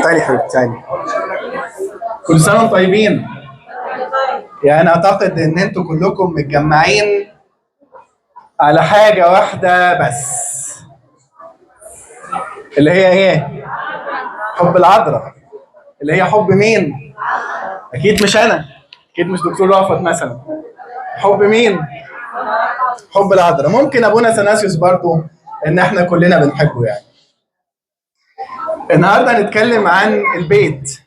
تعالي حبيبتي تعالي. كل سنة وانتم طيبين. يعني اعتقد ان انتوا كلكم متجمعين على حاجة واحدة بس، اللي هي ايه؟ حب العذراء. اللي هي حب مين؟ اكيد مش انا، اكيد مش دكتور رافت مثلا. حب مين؟ حب العذراء. ممكن ابونا اثناسيوس برضو ان احنا كلنا بنحبه يعني. النهارده هنتكلم عن البيت.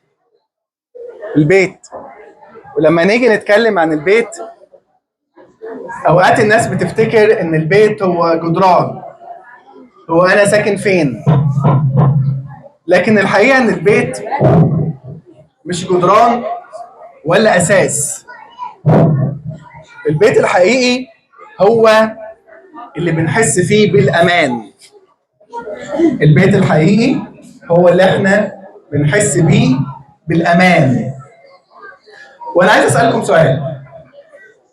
البيت، ولما نيجي نتكلم عن البيت اوقات الناس بتفتكر ان البيت هو جدران، هو انا ساكن فين. لكن الحقيقه ان البيت مش جدران ولا اساس. البيت الحقيقي هو اللي بنحس فيه بالامان. البيت الحقيقي هو اللي احنا بنحس بيه بالامان. وانا عايز اسالكم سؤال،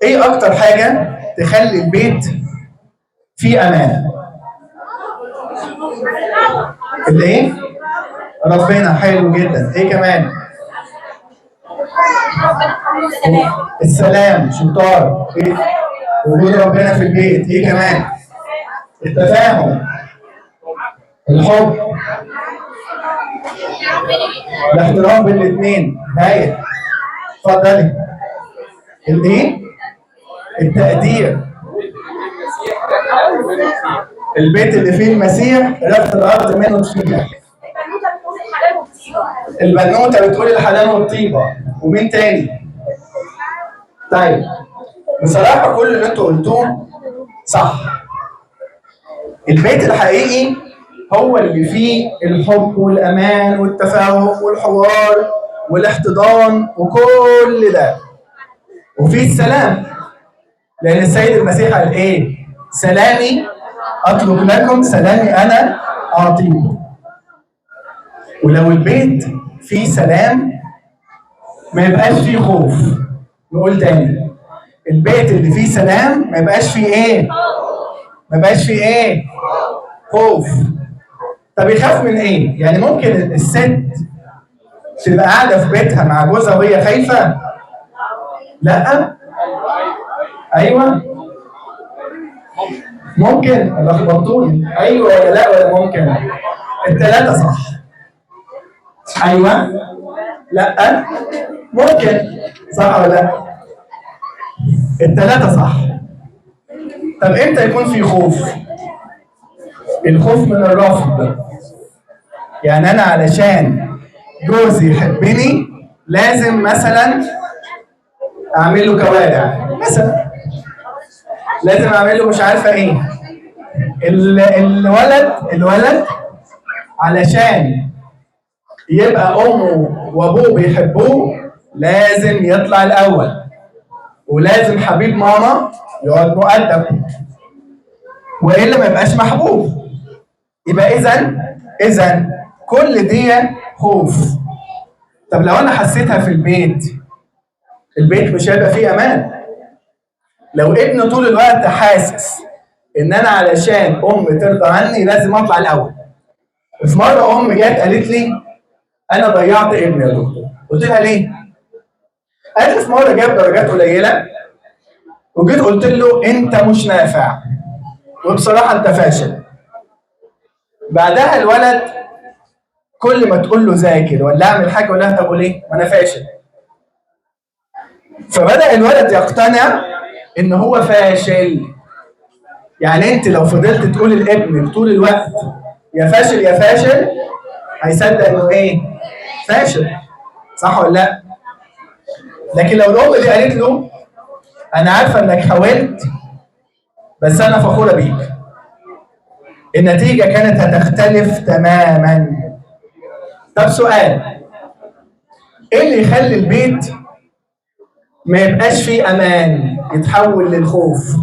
ايه اكتر حاجه تخلي البيت فيه امان؟ الايه؟ ربنا. حلو جدا. ايه كمان؟ السلام. شطار. إيه؟ وجود ربنا في البيت. ايه كمان؟ التفاهم، الحب، الاحترام بين الاثنين. هايل. اتفضلي. الايه؟ التقدير. البيت اللي فيه المسيح رفض الارض منه تفيح. البنوته بتقول الحلال والطيبه. ومين تاني؟ طيب بصراحه كل اللي انتوا قلتوه صح. البيت الحقيقي هو اللي فيه الحب والامان والتفاهم والحوار والاحتضان وكل ده، وفيه السلام. لان السيد المسيح قال ايه؟ سلامي اطلب لكم، سلامي انا اعطيكم. ولو البيت فيه سلام ما يبقاش فيه خوف. نقول تاني، البيت اللي فيه سلام ما يبقاش فيه ايه؟ ما يبقاش فيه ايه؟ خوف. طب يخاف من ايه؟ يعني ممكن الست تبقى قاعده في بيتها مع جوزها وهي خايفه؟ لا. ايوه ممكن. لخبطوني. ايوه ولا لا ولا ممكن؟ الثلاثه صح. ايوه لا ممكن. صح ولا لا؟ الثلاثه صح. طب امتى يكون في خوف؟ الخوف من الرفض. يعني انا علشان جوزي يحبني لازم مثلا اعمل له كوارع مثلا، لازم اعمل له مش عارفه ايه. الولد علشان يبقى امه وابوه بيحبوه لازم يطلع الاول، ولازم حبيب ماما يقعد مؤدب، والا ما يبقاش محبوب. يبقى اذا كل دي خوف. طب لو انا حسيتها في البيت، البيت مش هيبقى فيه امان. لو ابني طول الوقت حاسس ان انا علشان ترضى عني لازم اطلع الاول. في مره جت قالت لي انا ضيعت ابني يا دكتور. قلت لها ليه؟ قالت لي في مره جاب درجات قليله وجيت قلت له انت مش نافع وبصراحه انت فاشل. بعدها الولد كل ما تقول له ذاكر ولا اعمل حاجه يقول لها طب وليه؟ ما انا فاشل. فبدا الولد يقتنع ان هو فاشل. يعني انت لو فضلت تقول لابنك طول الوقت يا فاشل يا فاشل هيصدق انه ايه؟ فاشل. صح ولا لا؟ لكن لو الام دي قالت له انا عارفه انك حاولت بس انا فخوره بيك، النتيجه كانت هتختلف تماما. طب سؤال، ايه اللي يخلي البيت ما يبقاش فيه امان يتحول للخوف؟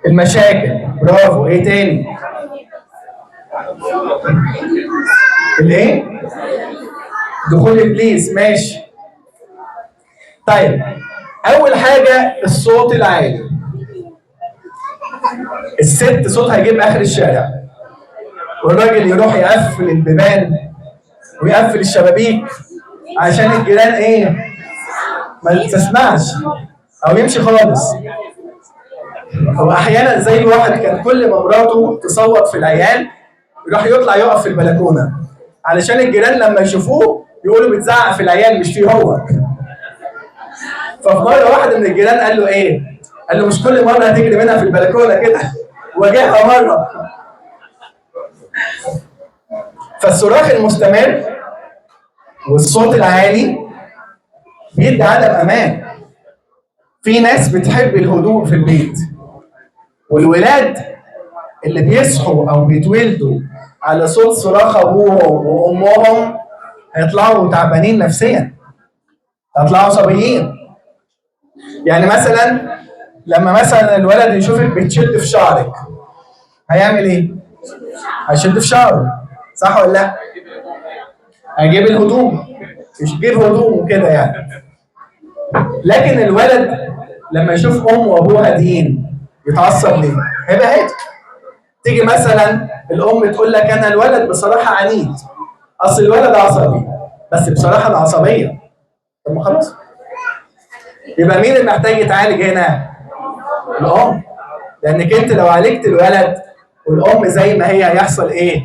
المشاكل. برافو. ايه تاني؟ الايه؟ دخول ابليس. ماشي. طيب اول حاجه الصوت العالي. الست صوتها يجيب اخر الشارع. والراجل يروح يقفل البيبان ويقفل الشبابيك عشان الجيران ايه؟ ما تسمعش او يمشي خالص. واحيانا زي واحد كان كل ما مراته تصوت في العيال يروح يطلع يقف في البلكونه علشان الجيران لما يشوفوه يقولوا بتزعق في العيال مش فيه هو. ففي مره واحد من الجيران قال له ايه؟ قال له مش كل مره هتجري منها في البلكونه كده. واجهها مره. فالصراخ المستمر والصوت العالي بيدي عدم امان. في ناس بتحب الهدوء في البيت، والولاد اللي بيصحوا او بيتولدوا على صوت صراخ ابوهم وامهم هيطلعوا تعبانين نفسيا، هيطلعوا صبيين. يعني مثلا لما مثلا الولد يشوفك بتشد في شعرك هيعمل ايه؟ هيشد في شعره، صح ولا لا؟ هيجيب الهدوم، مش يجيب هدوم كده يعني. لكن الولد لما يشوف امه وابوه هاديين يتعصب ليه؟ هيبقى هادي. تيجي مثلا الام تقول لك انا الولد بصراحه عنيد، اصل الولد عصبي، بس بصراحه العصبيه. طب ما خلاص. يبقى مين اللي محتاج يتعالج هنا؟ الام. لانك انت لو عالجت الولد والام زي ما هي هيحصل ايه؟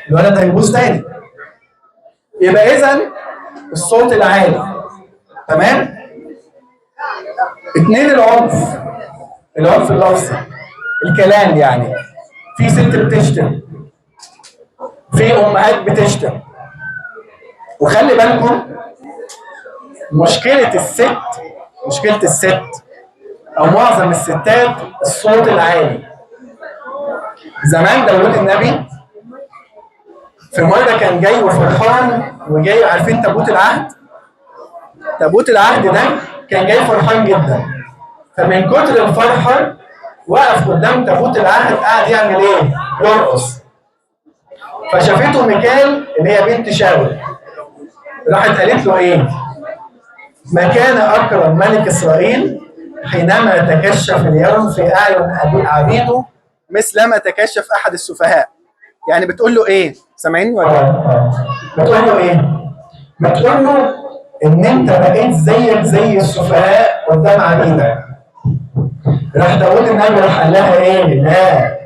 الولد هيبوظ تاني. يبقى اذا الصوت العالي، تمام؟ اتنين العنف، العنف اللفظي، الكلام يعني. في ست بتشتم، في امهات بتشتم. وخلي بالكم مشكلة الست او معظم الستات الصوت العالي. زمان داوود النبي في مرة كان جاي وفرحان وجاي، عارفين تابوت العهد؟ تابوت العهد ده كان جاي فرحان جدا. فمن كتر الفرحة وقف قدام تابوت العهد قاعد يعمل ايه؟ يرقص. فشافته ميكال اللي هي بنت شاول، راحت قالت له ايه؟ ما كان اكرم ملك اسرائيل حينما تكشف اليوم في اعين عبيده مثلما تكشف احد السفهاء. يعني بتقول له ايه؟ سامعيني ولا؟ بتقول له ايه؟ بتقول له ان انت بقيت زي السفهاء قدام عبيدك. راح داوود النبي راح قال لها ايه؟ لا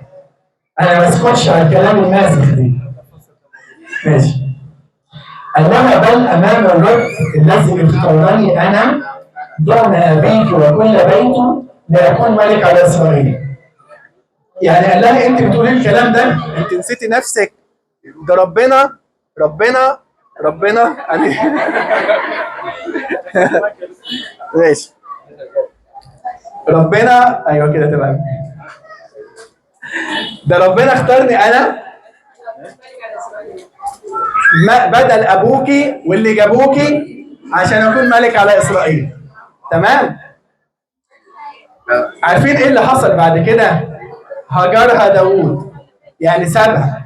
انا ما اسكتش على الكلام الماسخ دي. ماشي. قال لها بل امام الرب الذي اختارني انا دون ابيك وكل بيته لاكون ملك على اسرائيل. يعني قال لها انت بتقولي الكلام ده، انت نسيتي نفسك، ده ربنا يعني. ماشي. ربنا، ايوه كده تمام. ده ربنا اختارني انا بدل ابوكي واللي جابوكي عشان اكون ملك على اسرائيل. تمام؟ عارفين ايه اللي حصل بعد كده؟ هجرها داوود، يعني سابها.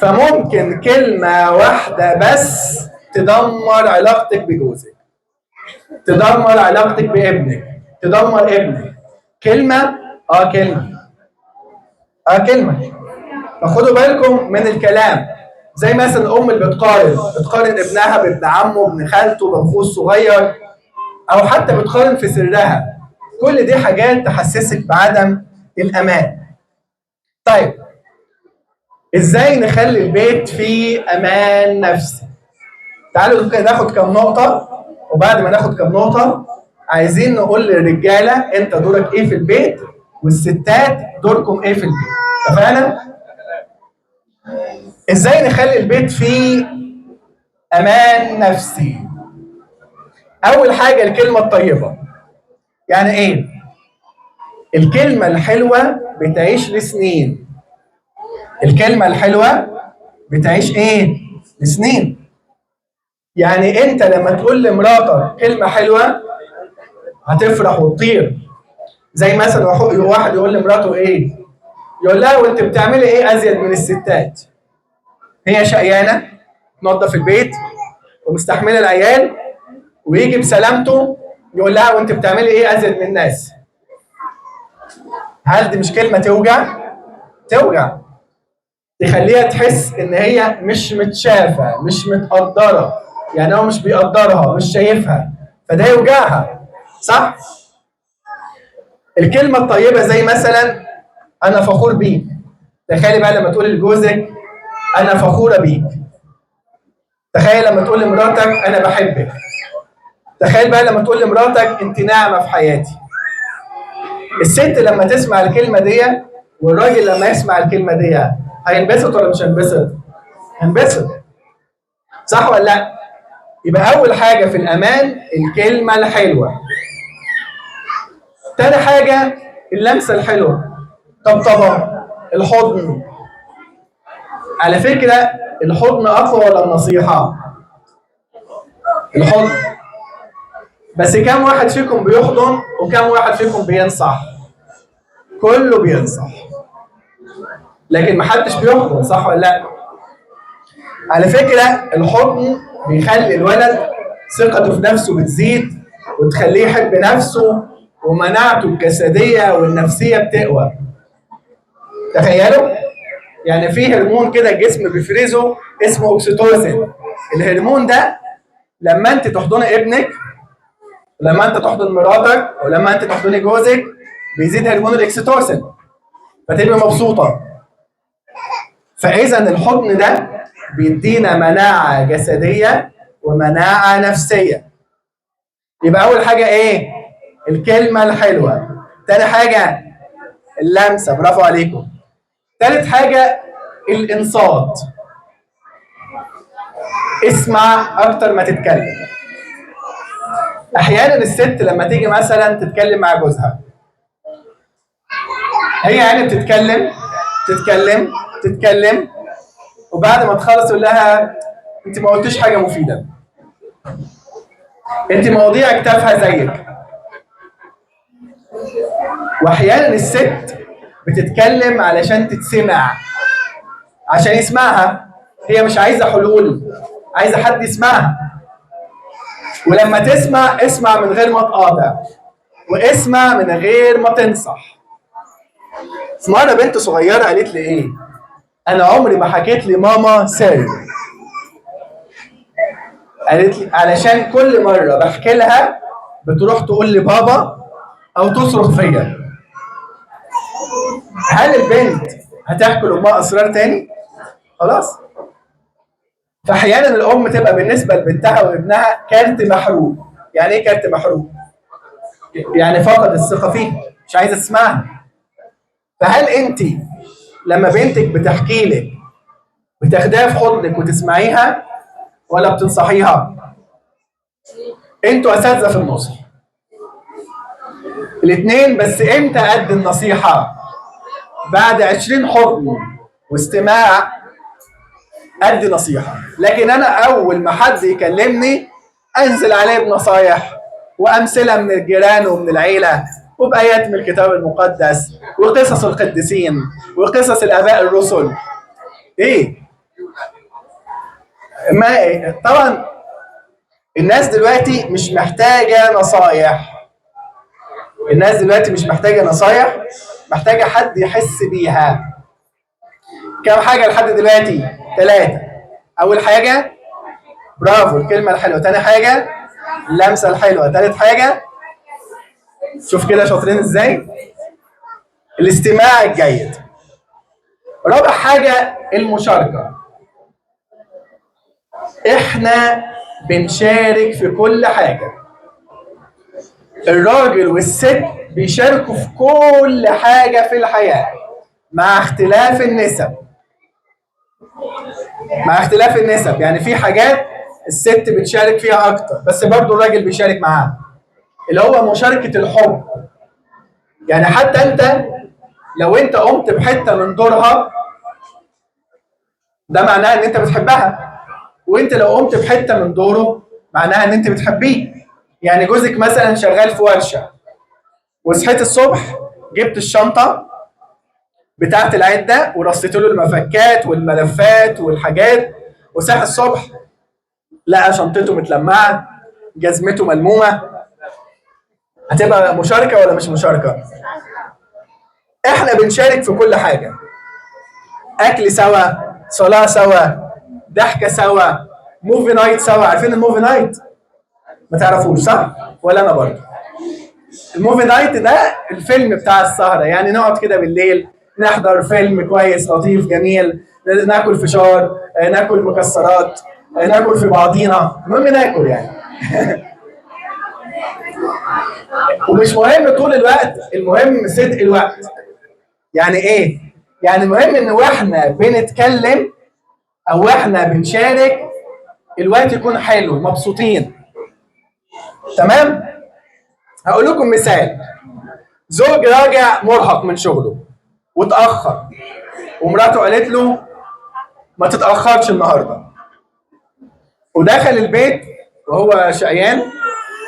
فممكن كلمة واحدة بس تدمر علاقتك بجوزك، تدمر علاقتك بابنك، تدمر ابنك. كلمة كلمة. فخدوا بالكم من الكلام. زي مثلا الام اللي بتقارن ابنها بابن عمه، ابن خالته، باخوه الصغير، او حتى بتقارن في سرها. كل دي حاجات تحسسك بعدم الامان. طيب ازاي نخلي البيت فيه امان نفسي؟ تعالوا كده ناخد كام نقطة، وبعد ما ناخد كام نقطة عايزين نقول للرجالة انت دورك ايه في البيت، والستات دوركم ايه في البيت. اتفقنا؟ ازاي نخلي البيت فيه امان نفسي؟ اول حاجة الكلمة الطيبة. يعني ايه؟ الكلمة الحلوة بتعيش لسنين. الكلمة الحلوة بتعيش ايه؟ لسنين. يعني انت لما تقول لمراتك كلمة حلوة هتفرح وتطير. زي مثلا واحد يقول لمراته ايه؟ يقول لها وانت بتعملي ايه ازيد من الستات؟ هي شقيانة تنظف البيت ومستحملة العيال، ويجي بسلامته يقول لها وانت بتعملي ايه ازيد من الناس؟ هل دي مش كلمة توجع؟ توجع. تخليها تحس ان هي مش متشافه، مش متقدره، يعني هو مش بيقدرها، مش شايفها، فده يوجعها، صح؟ الكلمه الطيبه زي مثلا انا فخور بيك. تخيلي بقى لما تقول لجوزك انا فخوره بيك. تخيل لما تقول لمراتك انا بحبك. تخيل بقى لما تقول لمراتك انت ناعمه في حياتي. الست لما تسمع الكلمه دي والراجل لما يسمع الكلمه دي هينبسط ولا مش هينبسط؟ هينبسط، صح ولا لا؟ يبقى اول حاجه في الامان الكلمه الحلوه. تاني حاجه اللمسه الحلوه، طبطبه، الحضن. على فكره الحضن اقوى ولا النصيحه؟ الحضن. بس كم واحد فيكم بيحضن وكم واحد فيكم بينصح؟ كله بينصح، لكن محدش بيحضن، صح ولا لا؟ على فكره الحضن بيخلي الولد ثقته في نفسه بتزيد وتخليه يحب نفسه ومناعته الجسديه والنفسيه بتقوى. تخيلوا، يعني في هرمون كده الجسم بيفرزه اسمه اوكسيتوسين. الهرمون ده لما انت تحضني ابنك، ولما انت تحضن مراتك، ولما انت تحضني جوزك، بيزيد هرمون الاكسيتوسين فتبقى مبسوطه. فاذا الحضن ده بيدينا مناعه جسديه ومناعه نفسيه. يبقى اول حاجه ايه؟ الكلمه الحلوه. تاني حاجه اللمسه، برافو عليكم. تالت حاجه الانصات. اسمع اكتر ما تتكلم. احيانا الست لما تيجي مثلا تتكلم مع جوزها، هي يعني بتتكلم تتكلم تتكلم، وبعد ما تخلص يقول لها انت ما قلتيش حاجه مفيده، انت مواضيعك تافهه زيك. واحيانا الست بتتكلم علشان تتسمع، عشان يسمعها. هي مش عايزه حلول، عايزه حد يسمعها. ولما تسمع اسمع من غير ما تقاطع، واسمع من غير ما تنصح. في مره بنت صغيره قالت لي ايه؟ انا عمري ما حكيت لي ماما سر. قالت لي علشان كل مره بحكي لها بتروح تقول لي بابا او تصرخ فيا. هل البنت هتحكي لامها اسرار تاني؟ خلاص. فاحيانا الام تبقى بالنسبه لبنتها وابنها كارت محروق. يعني ايه كارت محروق؟ يعني فقد الثقه فيه، مش عايزه تسمعها. فهل انت لما بنتك بتحكي لك بتاخديها في حضنك وتسمعيها ولا بتنصحيها؟ انتوا اساتذه في النصح الاثنين. بس امتى قد النصيحه؟ بعد 20 حضن واستماع قد نصيحه. لكن انا اول ما حد يكلمني انزل عليه بنصايح وامثله من الجيران ومن العيله وبايات من الكتاب المقدس وقصص القديسين وقصص الاباء الرسل. ايه؟ ما طبعا الناس دلوقتي مش محتاجه نصايح. الناس دلوقتي مش محتاجه نصايح، محتاجه حد يحس بيها. كم حاجه لحد دلوقتي؟ 3. اول حاجه برافو الكلمه الحلوه. تاني حاجه اللمسه الحلوه. تالت حاجه شوف كده شاطرين ازاي، الاستماع الجيد. رابع حاجه المشاركه. احنا بنشارك في كل حاجه. الراجل والست بيشاركوا في كل حاجه في الحياه مع اختلاف النسب. مع اختلاف النسب، يعني في حاجات الست بتشارك فيها اكتر بس برضه الراجل بيشارك معاها، اللي هو مشاركه الحب. يعني حتى انت لو انت قمت بحته من دورها ده معناه ان انت بتحبها، وانت لو قمت بحته من دوره معناها ان انت بتحبيه. يعني جوزك مثلا شغال في ورشه وصحيت الصبح جبت الشنطه بتاعت العده ورصيت له المفكات والملفات والحاجات، وصحي الصبح لقى شنطته متلمعه، جزمته ملمومه. هتبقى مشاركه ولا مش مشاركه؟ احنا بنشارك في كل حاجه. اكل سوا، صلاه سوا، ضحكه سوا، موفي نايت سوا. عارفين الموفي نايت؟ ما تعرفوش صح؟ ولا انا برضه. الموفي نايت ده الفيلم بتاع السهره، يعني نقعد كده بالليل نحضر فيلم كويس لطيف جميل، ناكل فشار، ناكل مكسرات، ناكل في بعضينا، المهم ناكل يعني. ومش مهم طول الوقت، المهم صدق الوقت. يعني ايه؟ يعني المهم ان واحنا بنتكلم او واحنا بنشارك الوقت يكون حلو، مبسوطين. تمام؟ هقول لكم مثال. زوج راجع مرهق من شغله واتاخر، ومراته قالت له ما تتاخرش النهارده، ودخل البيت وهو شقيان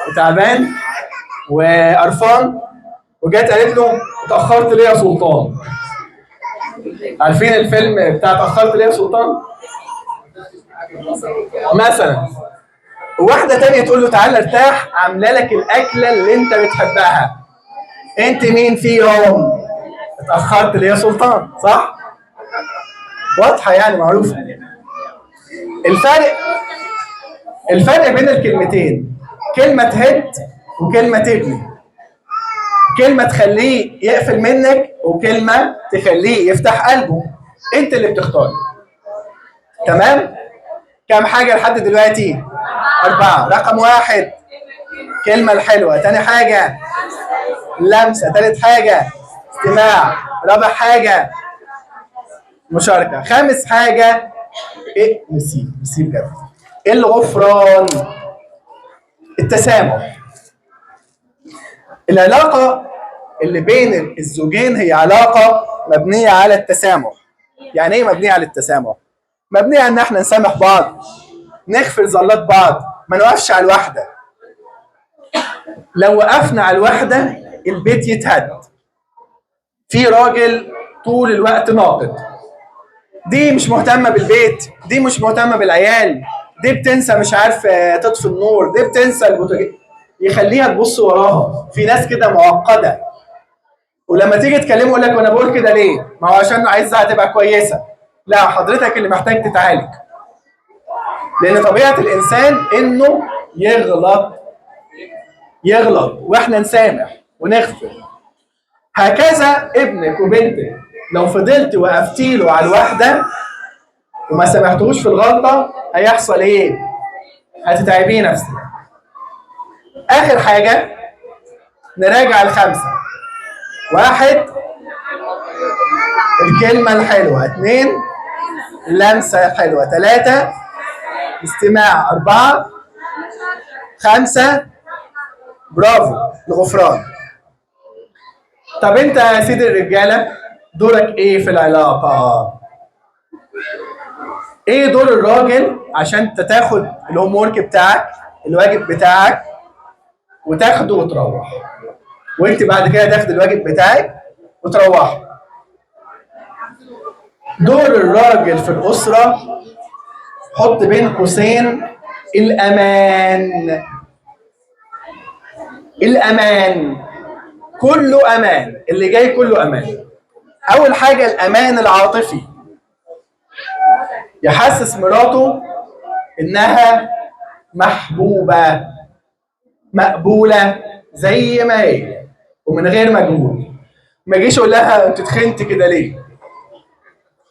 وتعبان وقرفان، وجت قالت له اتاخرت ليه يا سلطان؟ عارفين الفيلم بتاع اتاخرت ليه يا سلطان؟ مثلا. وواحده تانية تقول له تعالى ارتاح، عامله لك الاكله اللي انت بتحبها، انت مين فيهم؟ اتاخرت ليه يا سلطان؟ صح؟ واضحه يعني، معروفه. الفرق الفرق بين الكلمتين كلمه تهد وكلمه تبني. كلمه تخليه يقفل منك وكلمه تخليه يفتح قلبه. انت اللي بتختار. تمام؟ كم حاجه لحد دلوقتي؟ 4. رقم 1 كلمه الحلوه، تاني حاجه لمسه، تالت حاجه استماع، رابع حاجه مشاركه، خامس حاجه ايه؟ نسيب بجد. الغفران، التسامح. العلاقه اللي بين الزوجين هي علاقه مبنيه على التسامح. يعني ايه مبنيه على التسامح؟ مبنيه على ان احنا نسامح بعض، نغفر زلات بعض، ما نوقفش على الواحده. لو وقفنا على الواحده البيت يتهد. في راجل طول الوقت ناقد، دي مش مهتمه بالبيت، دي مش مهتمه بالعيال، دي بتنسى مش عارف تطفي النور، دي بتنسى البوتاجاز، يخليها تبص وراها. في ناس كده معقده، ولما تيجي تكلمه يقول لك وانا بقول كده ليه؟ ما هو عشان عايزها تبقى كويسه. لا، حضرتك اللي محتاج تتعالج، لان طبيعه الانسان انه يغلط واحنا نسامح ونغفر. هكذا ابنك وبنتك، لو فضلت وقفتي له على الواحده وما سامحتوش في الغلطه هيحصل ايه؟ هتتعبيه نفسك. اخر حاجه نراجع ال5. 1 الكلمه الحلوه، 2 لمسه حلوه، 3 استماع، 4 5 برافو الغفران. طب انت يا سيدي الرجاله دورك ايه في العلاقه؟ ايه دور الراجل عشان انت تاخد الهوم ورك بتاعك، الواجب بتاعك، وتاخده وتروح، وانت بعد كده تاخد الواجب بتاعك وتروح. دور الراجل في الاسره حط بين قوسين الامان. الامان كله امان، اللي جاي كله امان. اول حاجه الامان العاطفي، يحسس مراته انها محبوبه مقبوله زي ما هي ومن غير مجهود. ما يجيش يقول لها انت تخنت كده ليه؟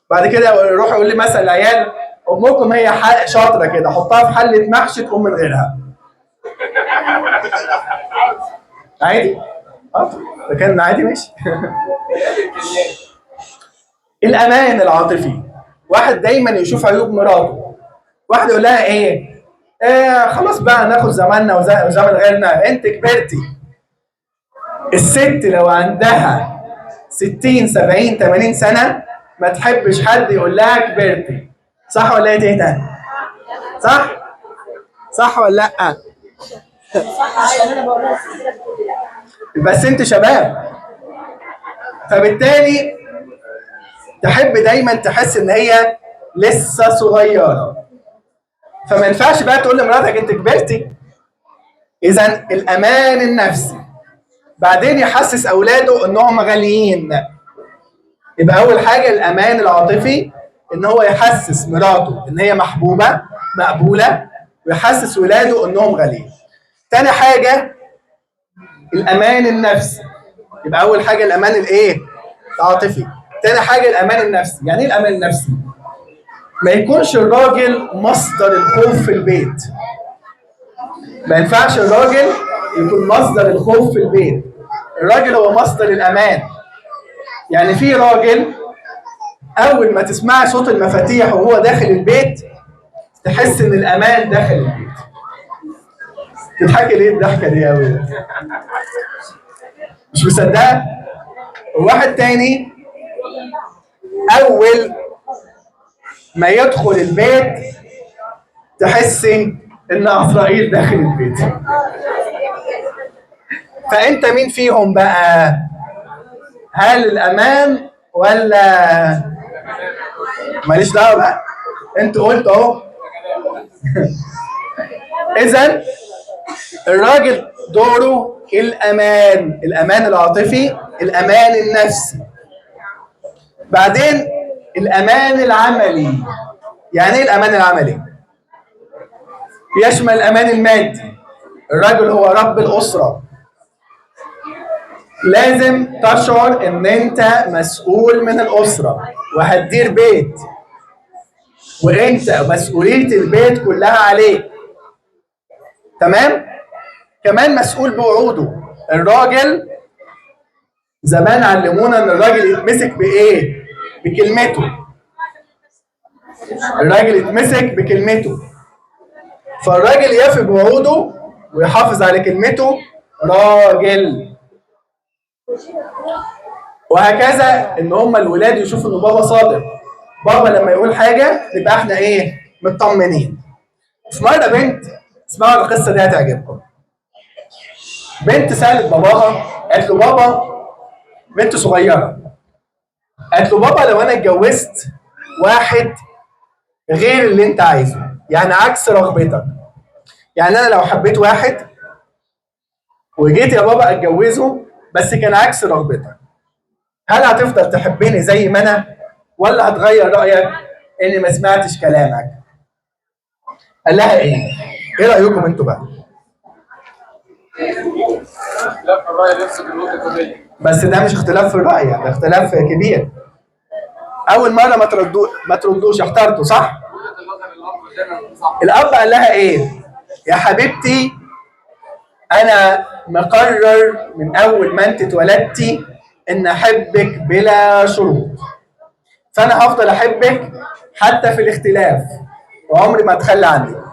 بعد كده يروح يقول لي مثلا العيال امكم هي شاطره كده، حطها في حله محشي تقوم من غيرها. عادي؟ ده كان عادي ماشي. الامان العاطفي، واحد دايما يشوف عيوب مراته، واحد يقول لها ايه؟ خلاص بقى ناخد زماننا وزمن غيرنا، انت كبرتي. الست لو عندها 60 70 80 سنه ما تحبش حد يقول لها كبرتي. صح ولا ايه تاني؟ صح؟ صح ولا لا؟ بس انت شباب، فبالتالي تحب دايما تحس ان هي لسه صغيره، فما ينفعش بقى تقول لمراتك انت كبرتي. اذا الامان النفسي. بعدين يحسس اولاده انهم غاليين، يبقى اول حاجه الامان العاطفي، ان هو يحسس مراته ان هي محبوبه مقبوله، ويحسس ولاده انهم غاليين. تاني حاجه الامان النفسي. يبقى اول حاجه الامان الايه؟ العاطفي. تاني حاجه الامان النفسي. يعني ايه الامان النفسي؟ ما يكونش الراجل مصدر الخوف في البيت. ما ينفعش الراجل يكون مصدر الخوف في البيت. الراجل هو مصدر الامان. يعني في راجل اول ما تسمع صوت المفاتيح وهو داخل البيت تحس ان الامان داخل البيت. تضحكي ليه الضحكه دي قوي؟ مش مصدقه؟ وواحد تاني اول ما يدخل البيت تحسي ان عزرائيل داخل البيت. فانت مين فيهم بقى؟ هل الامان ولا ماليش دعوه بقى؟ انت قلت اهو. اذا الراجل دوره الامان، الامان العاطفي، الامان النفسي. بعدين الامان العملي. يعني ايه الامان العملي؟ يشمل الامان المادي. الراجل هو رب الاسره. لازم تشعر ان انت مسؤول من الاسره وهتدير بيت، وانت مسؤوليه البيت كلها عليك. تمام؟ كمان مسؤول بوعوده. الراجل زمان علمونا ان الراجل يتمسك بايه؟ بكلمته. الراجل يتمسك بكلمته. فالراجل يفي بوعوده ويحافظ على كلمته راجل. وهكذا ان هم الولاد يشوفوا ان بابا صادق. بابا لما يقول حاجه نبقى احنا ايه؟ مطمنين. في مره بنت، اسمعوا القصه دي هتعجبكم. بنت سالت باباها، قالت له بابا، بنت صغيره، قالت له بابا لو انا اتجوزت واحد غير اللي انت عايزه، يعني عكس رغبتك، يعني انا لو حبيت واحد وجيت يا بابا اتجوزه بس كان عكس رغبتك، هل هتفضل تحبني زي ما انا ولا هتغير رايك اني ما سمعتش كلامك؟ قال لها ايه؟ ايه رايكم انتوا بقى؟ لا في الرأي نفس النقطة دي. بس ده مش اختلاف في الراي، ده اختلاف كبير. اول مره ما تردوش، احترتوا صح؟ الاب قال لها ايه؟ يا حبيبتي انا مقرر من اول ما انت اتولدتي ان احبك بلا شروط، فانا هفضل احبك حتى في الاختلاف وعمري ما اتخلى عنك.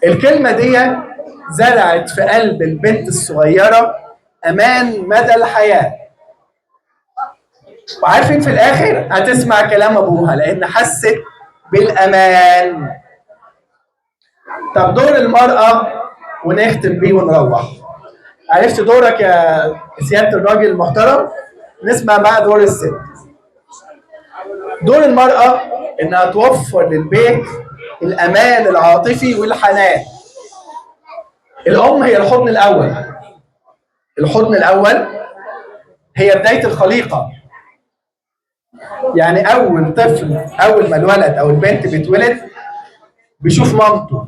الكلمه دي زرعت في قلب البنت الصغيره امان مدى الحياه. وعارفين في الاخر هتسمع كلام ابوها لان حست بالامان. طب دور المراه ونختم بيه ونروح. عرفت دورك يا سياده الراجل المحترم؟ نسمع بقى دور الست. دور المراه انها توفر للبيت الامان العاطفي والحنان. الام هي الحضن الاول. الحضن الاول هي بدايه الخليقه. يعني اول طفل اول ما الولد او البنت بيتولد بيشوف مامته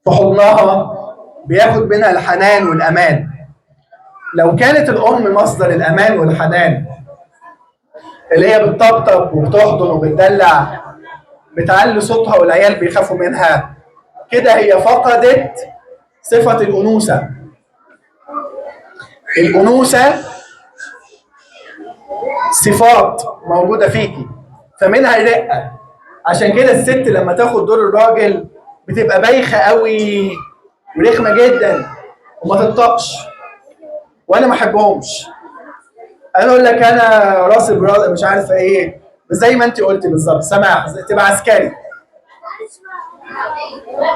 في حضنها، بياخد منها الحنان والامان. لو كانت الام مصدر الامان والحنان اللي هي بتطبطب وبتحضن وبتدلع، بتعلي صوتها والعيال بيخافوا منها، كده هي فقدت صفه الانوثه. الانوثه صفات موجوده فيكي، فمنها الرقه. عشان كده الست لما تاخد دور الراجل بتبقى بايخه قوي ورخمه جدا وما تطقش، وانا ما احبهمش. انا اقول لك انا راسي براس مش عارفه ايه، زي ما انت قلتي بالظبط، سماح تبقى عسكري.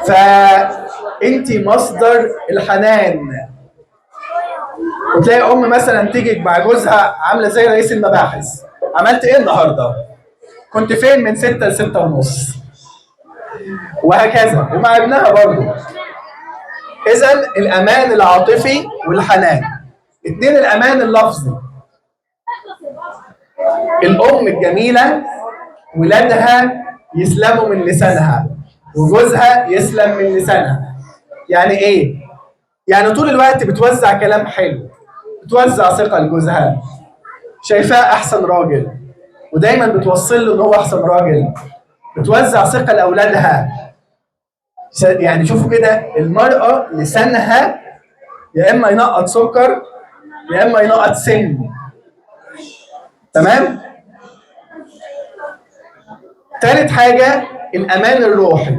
فانت مصدر الحنان. وتلاقي ام مثلا تيجي مع جوزها عامله زي رئيس المباحث، عملت ايه النهارده؟ كنت فين من 6 ل 6 ونص؟ وهكذا. ومع ابنها برضه. اذا الامان العاطفي والحنان. 2 الامان اللفظي. الام الجميله ولادها يسلموا من لسانها وجوزها يسلم من لسانها. يعني ايه؟ يعني طول الوقت بتوزع كلام حلو، بتوزع ثقه لجوزها، شايفاه احسن راجل ودايما بتوصل له ان هو احسن راجل، بتوزع ثقه لاولادها. يعني شوفوا كده، المراه لسانها يا اما ينقط سكر يا اما ينقط سم. تمام؟ ثالث حاجه الامان الروحي.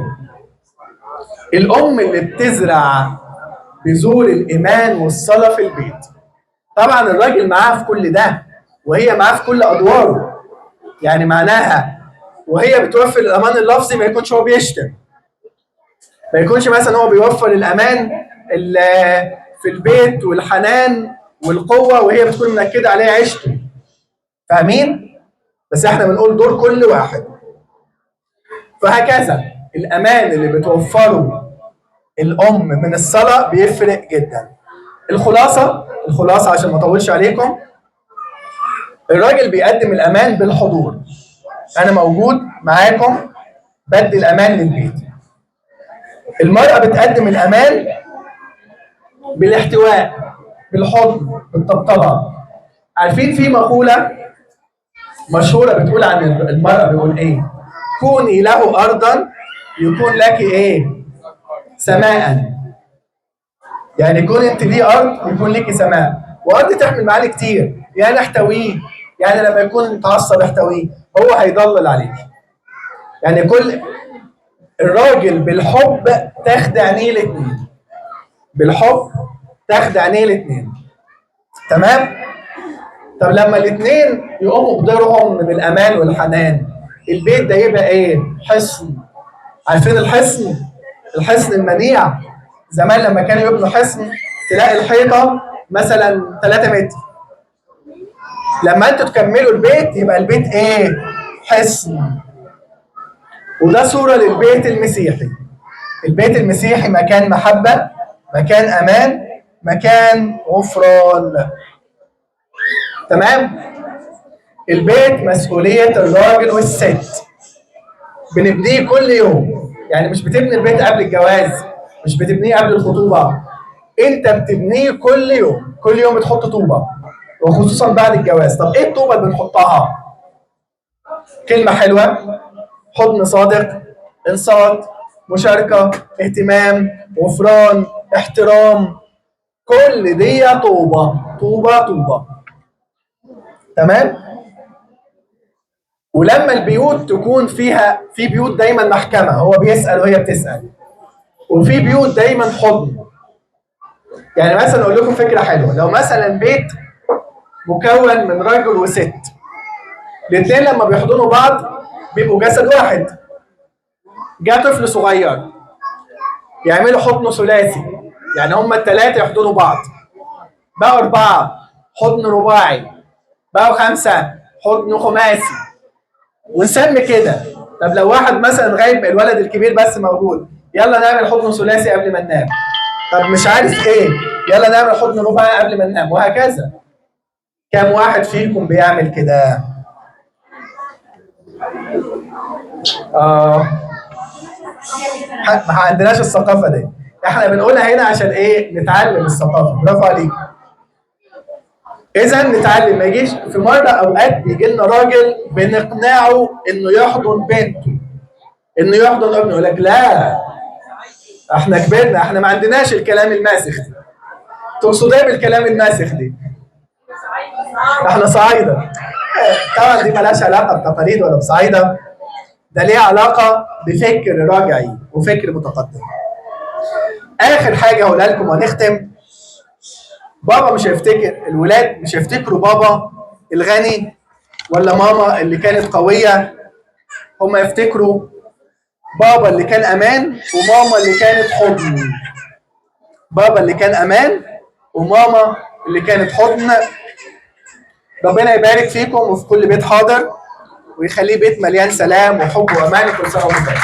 الام اللي بتزرع بذور الايمان والصلاه في البيت. طبعا الراجل معاه في كل ده وهي معاه في كل ادواره، يعني معناها وهي بتوفر الامان اللفظي ما يكونش هو بيشتم، ما يكونش مثلا هو بيوفر الامان في البيت والحنان والقوه وهي بتكون منكده عليه عيشته. فاهمين؟ بس احنا بنقول دور كل واحد. فهكذا الامان اللي بتوفره الام من الصلاه بيفرق جدا. الخلاصه عشان ما اطولش عليكم، الراجل بيقدم الامان بالحضور، انا موجود معاكم بدي الامان للبيت. المراه بتقدم الامان بالاحتواء، بالحضن، بالطبطبه. عارفين في مقوله مشهوره بتقول عن المراه، بيقول ايه؟ كوني له ارضا يكون لك ايه؟ سماء. يعني كون انت ليه ارض يكون لك سماء، وارض تحمل معاني كتير، يعني احتويه، يعني لما يكون متعصب احتويه، هو هيضلل عليك. يعني كل الراجل بالحب تاخد عينيه الاثنين، بالحب تاخد عينيه الاثنين. تمام؟ طب لما الاثنين يقوموا بدورهم من الامان والحنان، البيت ده يبقى ايه؟ حصن. عارفين الحصن؟ الحصن المنيع. زمان لما كانوا يبنوا حصن تلاقي الحيطه مثلا 3 متر. لما انتوا تكملوا البيت يبقى البيت ايه؟ حصن. وده صوره للبيت المسيحي. البيت المسيحي مكان محبه، مكان امان، مكان غفران. تمام؟ البيت مسؤوليه الراجل والست، بنبنيه كل يوم. يعني مش بتبني البيت قبل الجواز، مش بتبنيه قبل الخطوبه، انت بتبنيه كل يوم. كل يوم بتحط طوبه، وخصوصا بعد الجواز. طب ايه الطوبه اللي بنحطها؟ كلمه حلوه، حضن صادق، انصات، مشاركه، اهتمام، غفران، احترام. كل دي طوبه طوبه طوبه. تمام؟ ولما البيوت تكون فيها، في بيوت دايما محكمه، هو بيسال وهي بتسال، وفي بيوت دايما حضن. يعني مثلا اقول لكم فكره حلوه، لو مثلا بيت مكون من رجل وست، الاثنين لما بيحضنوا بعض بيبقوا جسد واحد. جاء طفل صغير يعملوا حضن ثلاثي، يعني هما الثلاثه يحضنوا بعض، بقوا 4 حضن رباعي، بقوا 5 حضن خماسي، ونسمي كده. طب لو واحد مثلا غايب، الولد الكبير بس موجود، يلا نعمل حضن ثلاثي قبل ما ننام. طب مش عارف ايه، يلا نعمل حضن رباعي قبل ما ننام، وهكذا. كم واحد فيكم بيعمل كده؟ ما عندناش الثقافه دي. احنا بنقولها هنا عشان ايه؟ نتعلم الثقافه. برافو عليك. اذا نتعلم. ما يجيش في مره اوقات بيجي لنا راجل بنقنعه انه يحضن بنته، انه يحضن ابنه، يقول لك لا احنا كبرنا، احنا ما عندناش الكلام الماسخ ده. تقصد ايه بالكلام الماسخ دي؟ احنا صعايده. طبعا دي مالهاش علاقه بتقاليد ولا بصعايده، ده ليه علاقه بفكر راجعي وفكر متقدم. اخر حاجه هقولها لكم ونختم. بابا مش هيفتكر، الولاد مش هيفتكروا بابا الغني ولا ماما اللي كانت قويه، هم يفتكروا بابا اللي كان امان وماما اللي كانت حضن. بابا اللي كان امان وماما اللي كانت حضن. ربنا يبارك فيكم وفي كل بيت حاضر، ويخليه بيت مليان سلام وحب وامان. كل سنه وانتم طيبين.